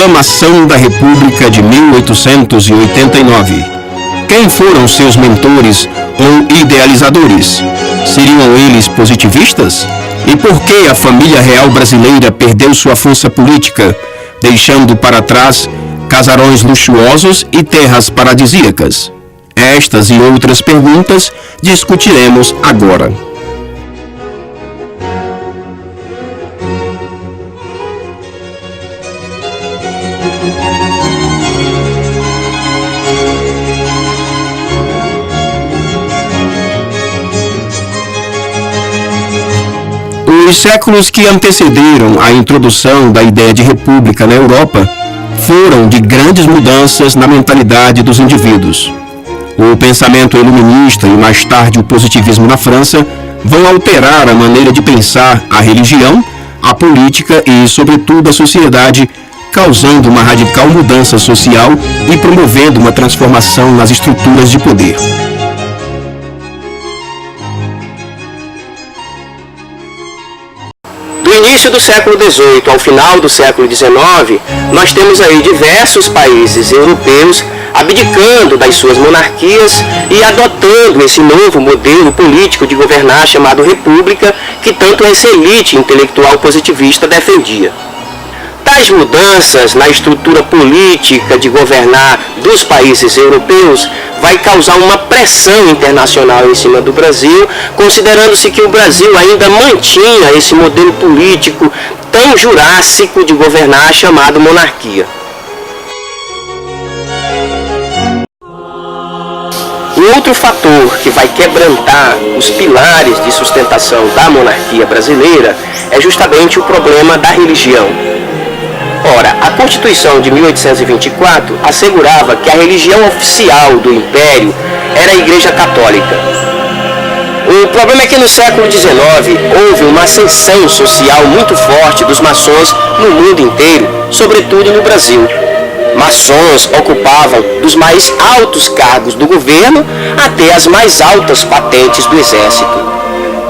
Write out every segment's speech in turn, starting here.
proclamação da República de 1889. Quem foram seus mentores ou idealizadores? Seriam eles positivistas? E por que a família real brasileira perdeu sua força política, deixando para trás casarões luxuosos e terras paradisíacas? Estas e outras perguntas discutiremos agora. Os séculos que antecederam a introdução da ideia de república na Europa foram de grandes mudanças na mentalidade dos indivíduos. O pensamento iluminista e mais tarde o positivismo na França vão alterar a maneira de pensar a religião, a política e, sobretudo, a sociedade, causando uma radical mudança social e promovendo uma transformação nas estruturas de poder. Do início do século XVIII ao final do século XIX, nós temos aí diversos países europeus abdicando das suas monarquias e adotando esse novo modelo político de governar chamado república, que tanto essa elite intelectual positivista defendia. Tais mudanças na estrutura política de governar dos países europeus vai causar uma pressão internacional em cima do Brasil, considerando-se que o Brasil ainda mantinha esse modelo político tão jurássico de governar chamado monarquia. Um outro fator que vai quebrantar os pilares de sustentação da monarquia brasileira é justamente o problema da religião. Ora, a Constituição de 1824 assegurava que a religião oficial do Império era a Igreja Católica. O problema é que no século XIX houve uma ascensão social muito forte dos maçons no mundo inteiro, sobretudo no Brasil. Maçons ocupavam dos mais altos cargos do governo até as mais altas patentes do exército.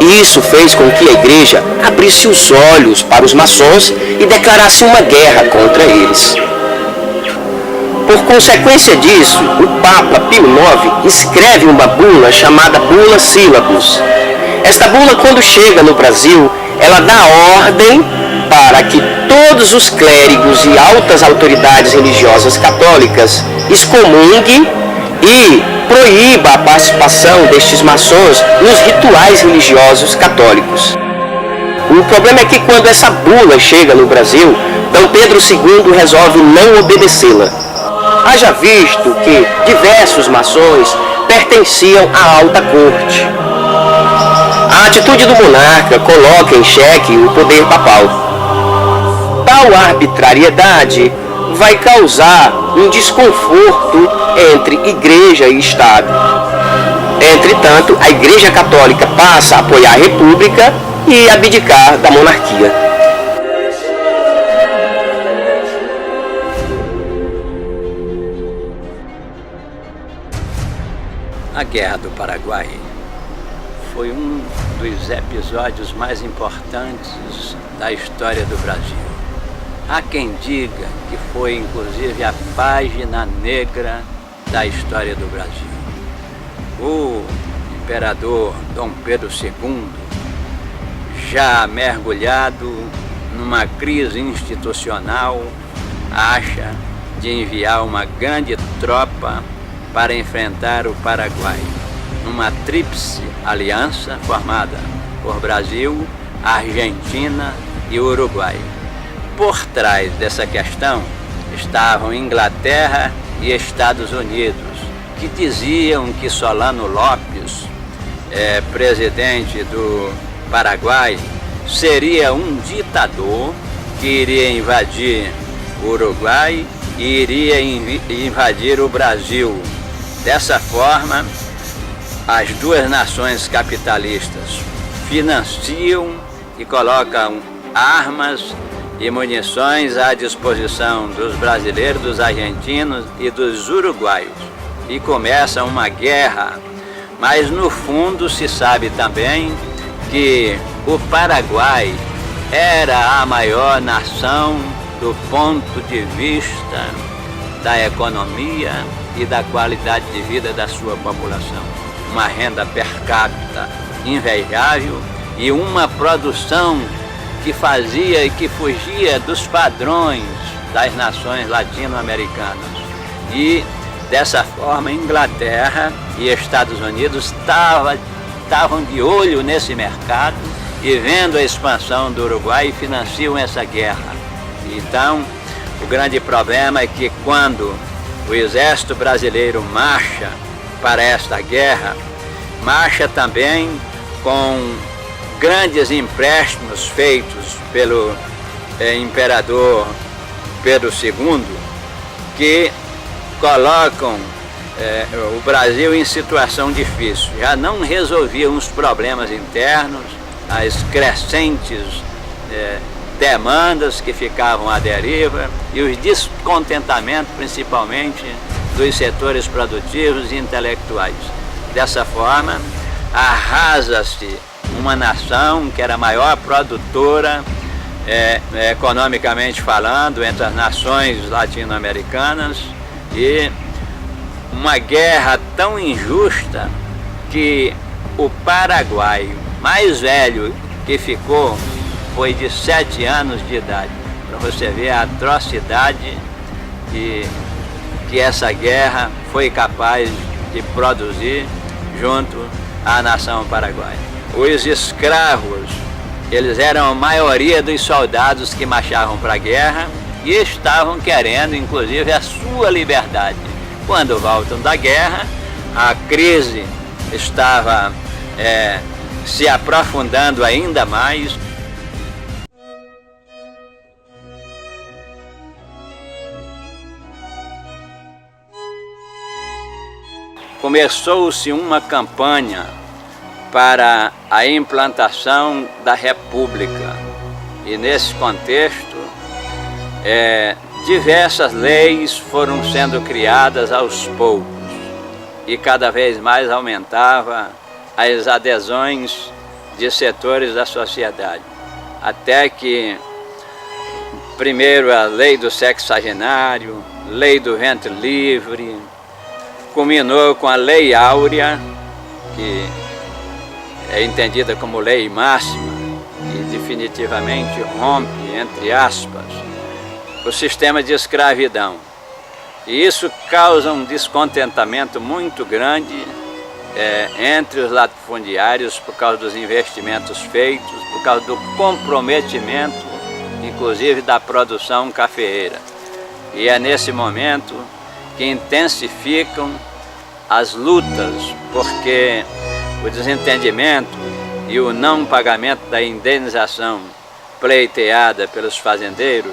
Isso fez com que a igreja abrisse os olhos para os maçons e declarasse uma guerra contra eles. Por consequência disso, o Papa Pio IX escreve uma bula chamada Bula Syllabus. Esta bula, quando chega no Brasil, ela dá ordem para que todos os clérigos e altas autoridades religiosas católicas excomunguem e proíba a participação destes maçons nos rituais religiosos católicos. O problema é que quando essa bula chega no Brasil, Dom Pedro II resolve não obedecê-la. Haja visto que diversos maçons pertenciam à alta corte. A atitude do monarca coloca em xeque o poder papal. Tal arbitrariedade vai causar um desconforto entre igreja e Estado. Entretanto, a Igreja Católica passa a apoiar a República e abdicar da monarquia. A Guerra do Paraguai foi um dos episódios mais importantes da história do Brasil. Há quem diga que foi inclusive a página negra da história do Brasil. O imperador Dom Pedro II, já mergulhado numa crise institucional, acha de enviar uma grande tropa para enfrentar o Paraguai, numa tríplice aliança formada por Brasil, Argentina e Uruguai. Por trás dessa questão estavam Inglaterra e Estados Unidos, que diziam que Solano Lopes, presidente do Paraguai, seria um ditador que iria invadir o Uruguai e iria invadir o Brasil. Dessa forma, as duas nações capitalistas financiam e colocam armas e munições à disposição dos brasileiros, dos argentinos e dos uruguaios. E começa uma guerra, mas no fundo se sabe também que o Paraguai era a maior nação do ponto de vista da economia e da qualidade de vida da sua população. Uma renda per capita invejável e uma produção que fazia e que fugia dos padrões das nações latino-americanas. E, dessa forma, Inglaterra e Estados Unidos estavam de olho nesse mercado e vendo a expansão do Uruguai financiam essa guerra. Então, o grande problema é que quando o exército brasileiro marcha para esta guerra, marcha também com grandes empréstimos feitos pelo imperador Pedro II, que colocam o Brasil em situação difícil. Já não resolviam os problemas internos, as crescentes demandas que ficavam à deriva e os descontentamentos, principalmente, dos setores produtivos e intelectuais. Dessa forma, arrasa-se uma nação que era a maior produtora, economicamente falando, entre as nações latino-americanas, e uma guerra tão injusta que o Paraguai mais velho que ficou foi de 7 anos de idade, para você ver a atrocidade que essa guerra foi capaz de produzir junto à nação paraguaia. Os escravos, eles eram a maioria dos soldados que marchavam para a guerra e estavam querendo, inclusive, a sua liberdade. Quando voltam da guerra, a crise estava se aprofundando ainda mais. Começou-se uma campanha para a implantação da República e, nesse contexto, diversas leis foram sendo criadas aos poucos e cada vez mais aumentava as adesões de setores da sociedade, até que primeiro a lei do sexagenário, lei do ventre livre, culminou com a Lei Áurea, que é entendida como lei máxima e definitivamente rompe, entre aspas, o sistema de escravidão. E isso causa um descontentamento muito grande entre os latifundiários por causa dos investimentos feitos, por causa do comprometimento, inclusive da produção cafeeira. E é nesse momento que intensificam as lutas, porque o desentendimento e o não pagamento da indenização pleiteada pelos fazendeiros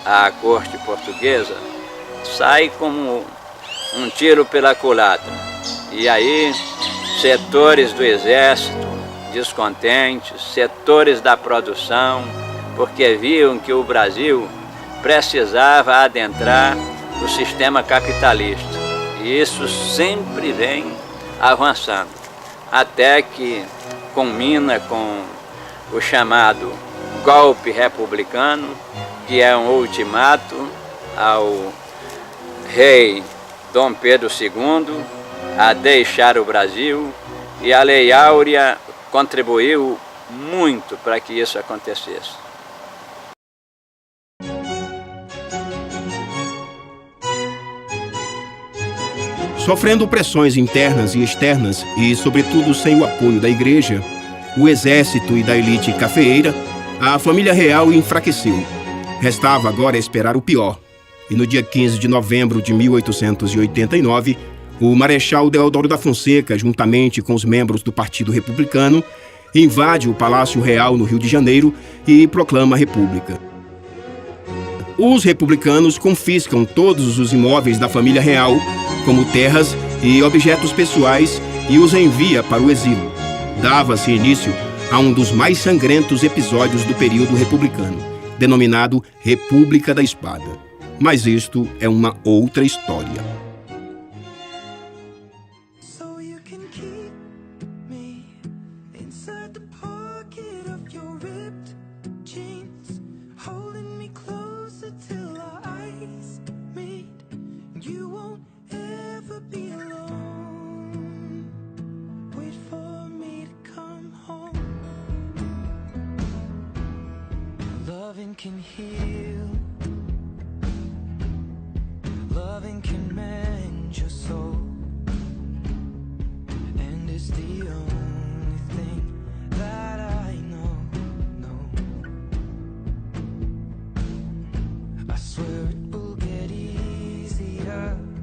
à corte portuguesa sai como um tiro pela culatra. E aí setores do exército descontentes, setores da produção, porque viam que o Brasil precisava adentrar o sistema capitalista. E isso sempre vem avançando, até que culmina com o chamado golpe republicano, que é um ultimato ao rei Dom Pedro II a deixar o Brasil, e a Lei Áurea contribuiu muito para que isso acontecesse. Sofrendo pressões internas e externas e, sobretudo, sem o apoio da igreja, o exército e da elite cafeeira, a família real enfraqueceu. Restava agora esperar o pior. E no dia 15 de novembro de 1889, o Marechal Deodoro da Fonseca, juntamente com os membros do Partido Republicano, invade o Palácio Real no Rio de Janeiro e proclama a República. Os republicanos confiscam todos os imóveis da família real, como terras e objetos pessoais, e os envia para o exílio. Dava-se início a um dos mais sangrentos episódios do período republicano, denominado República da Espada. Mas isto é uma outra história. terra.